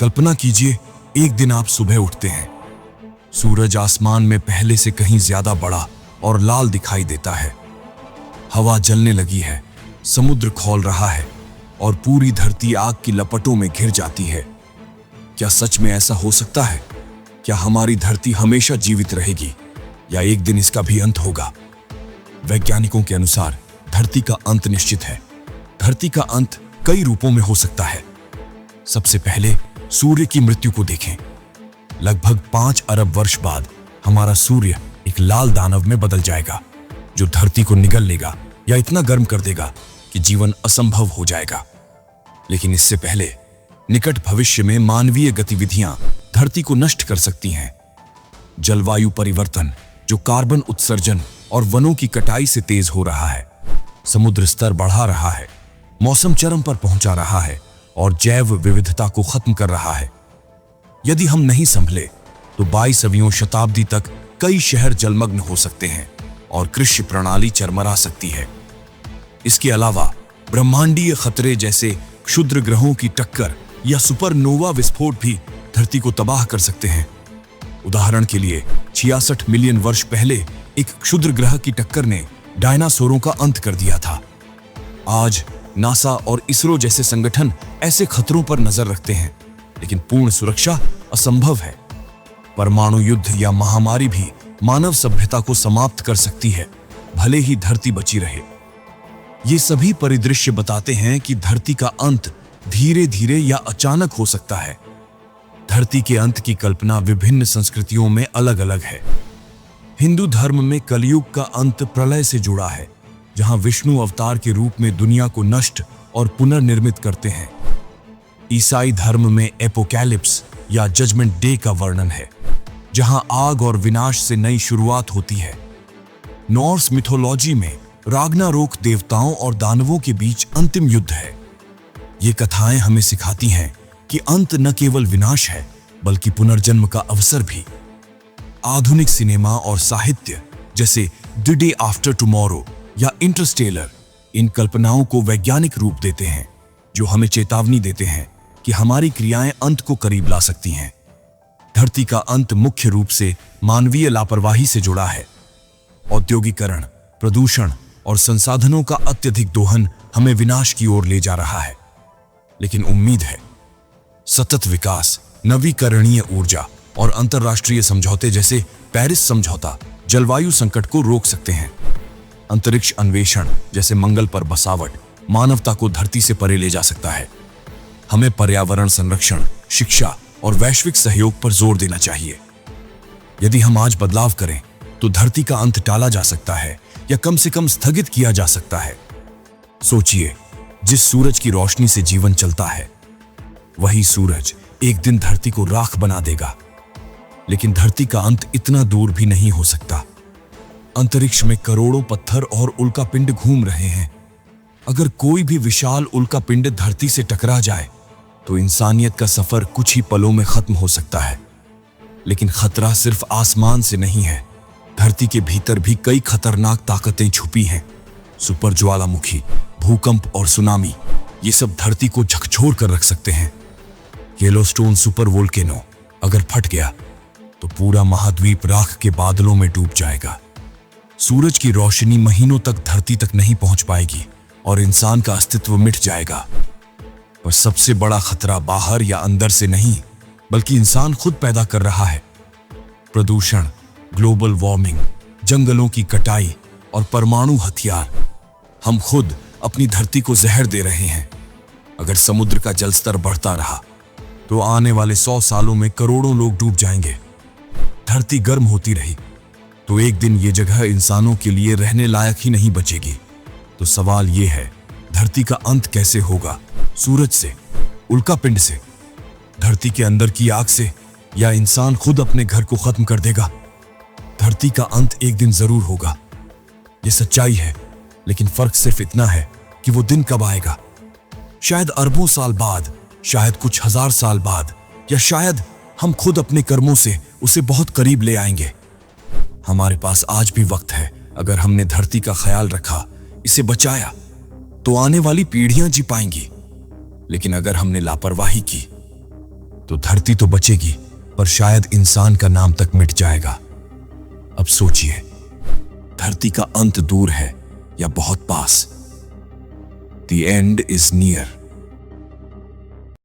कल्पना कीजिए, एक दिन आप सुबह उठते हैं, सूरज आसमान में पहले से कहीं ज्यादा बड़ा और लाल दिखाई देता है। हवा जलने लगी है, समुद्र खौल रहा है और पूरी धरती आग की लपटों में घिर जाती है। क्या सच में ऐसा हो सकता है? क्या हमारी धरती हमेशा जीवित रहेगी या एक दिन इसका भी अंत होगा? वैज्ञानिकों के अनुसार धरती का अंत निश्चित है। धरती का अंत कई रूपों में हो सकता है। सबसे पहले सूर्य की मृत्यु को देखें। लगभग 5 अरब वर्ष बाद हमारा सूर्य एक लाल दानव में बदल जाएगा, जो धरती को निगल लेगा या इतना गर्म कर देगा कि जीवन असंभव हो जाएगा। लेकिन इससे पहले निकट भविष्य में मानवीय गतिविधियां धरती को नष्ट कर सकती हैं। जलवायु परिवर्तन, जो कार्बन उत्सर्जन और वनों की कटाई से तेज हो रहा है, समुद्र स्तर बढ़ा रहा है, मौसम चरम पर पहुंचा रहा है और जैव विविधता को खत्म कर रहा है। यदि हम नहीं संभले तो 22वीं शताब्दी तक कई शहर जलमग्न हो सकते हैं और कृषि प्रणाली चरमरा सकती है। इसके अलावा ब्रह्मांडीय खतरे जैसे क्षुद्र ग्रहों की टक्कर या सुपरनोवा विस्फोट भी धरती को तबाह कर सकते हैं। उदाहरण के लिए 66 मिलियन वर्ष पहले एक क्षुद्र ग्रह की टक्कर ने डायनासोरों का अंत कर दिया था। आज नासा और इसरो जैसे संगठन ऐसे खतरों पर नजर रखते हैं, लेकिन पूर्ण सुरक्षा असंभव है। परमाणु युद्ध या महामारी भी मानव सभ्यता को समाप्त कर सकती है, भले ही धरती बची रहे। ये सभी परिदृश्य बताते हैं कि धरती का अंत धीरे धीरे या अचानक हो सकता है। धरती के अंत की कल्पना विभिन्न संस्कृतियों में अलग अलग है। हिंदू धर्म में कलयुग का अंत प्रलय से जुड़ा है, जहां विष्णु अवतार के रूप में दुनिया को नष्ट और पुनर्निर्मित करते हैं। ईसाई धर्म में एपोकैलिप्स या जजमेंट डे का वर्णन है, जहां आग और विनाश से नई शुरुआत होती है। नॉर्स मिथोलॉजी में राग्नारोक देवताओं और दानवों के बीच अंतिम युद्ध है। ये कथाएं हमें सिखाती हैं कि अंत न केवल विनाश है, बल्कि पुनर्जन्म का अवसर भी। आधुनिक सिनेमा और साहित्य जैसे द डे आफ्टर टुमारो या इंटरस्टेलर इन कल्पनाओं को वैज्ञानिक रूप देते हैं, जो हमें चेतावनी देते हैं कि हमारी क्रियाएं अंत को करीब ला सकती हैं। धरती का अंत मुख्य रूप से मानवीय लापरवाही से जुड़ा है। औद्योगिकरण, प्रदूषण और संसाधनों का अत्यधिक दोहन हमें विनाश की ओर ले जा रहा है। लेकिन उम्मीद है, सतत विकास, नवीकरणीय ऊर्जा और अंतर्राष्ट्रीय समझौते जैसे पेरिस समझौता जलवायु संकट को रोक सकते हैं। अंतरिक्ष अन्वेषण जैसे मंगल पर बसावट मानवता को धरती से परे ले जा सकता है। हमें पर्यावरण संरक्षण, शिक्षा और वैश्विक सहयोग पर जोर देना चाहिए। यदि हम आज बदलाव करें तो धरती का अंत टाला जा सकता है या कम से कम स्थगित किया जा सकता है। सोचिए, जिस सूरज की रोशनी से जीवन चलता है, वही सूरज एक दिन धरती को राख बना देगा। लेकिन धरती का अंत इतना दूर भी नहीं हो सकता। अंतरिक्ष में करोड़ों पत्थर और उल्कापिंड घूम रहे हैं। अगर कोई भी विशाल उल्कापिंड धरती से टकरा जाए तो इंसानियत का सफर कुछ ही पलों में खत्म हो सकता है। लेकिन खतरा सिर्फ आसमान से नहीं है, धरती के भीतर भी कई खतरनाक ताकतें छुपी हैं। सुपर ज्वालामुखी, भूकंप और सुनामी, ये सब धरती को झकझोर कर रख सकते हैं। येलोस्टोन सुपर वोल्केनो अगर फट गया तो पूरा महाद्वीप राख के बादलों में डूब जाएगा। सूरज की रोशनी महीनों तक धरती तक नहीं पहुंच पाएगी और इंसान का अस्तित्व मिट जाएगा। पर सबसे बड़ा खतरा बाहर या अंदर से नहीं, बल्कि इंसान खुद पैदा कर रहा है। प्रदूषण, ग्लोबल वार्मिंग, जंगलों की कटाई और परमाणु हथियार, हम खुद अपनी धरती को जहर दे रहे हैं। अगर समुद्र का जलस्तर बढ़ता रहा तो आने वाले 100 सालों में करोड़ों लोग डूब जाएंगे। धरती गर्म होती रही तो एक दिन ये जगह इंसानों के लिए रहने लायक ही नहीं बचेगी। तो सवाल ये है, धरती का अंत कैसे होगा? सूरज से, उल्कापिंड से, धरती के अंदर की आग से, या इंसान खुद अपने घर को खत्म कर देगा? धरती का अंत एक दिन जरूर होगा, ये सच्चाई है। लेकिन फर्क सिर्फ इतना है कि वो दिन कब आएगा। शायद अरबों साल बाद, शायद कुछ हजार साल बाद, या शायद हम खुद अपने कर्मों से उसे बहुत करीब ले आएंगे। हमारे पास आज भी वक्त है। अगर हमने धरती का ख्याल रखा, इसे बचाया, तो आने वाली पीढ़ियां जी पाएंगी। लेकिन अगर हमने लापरवाही की तो धरती तो बचेगी, पर शायद इंसान का नाम तक मिट जाएगा। अब सोचिए, धरती का अंत दूर है या बहुत पास? The end is near.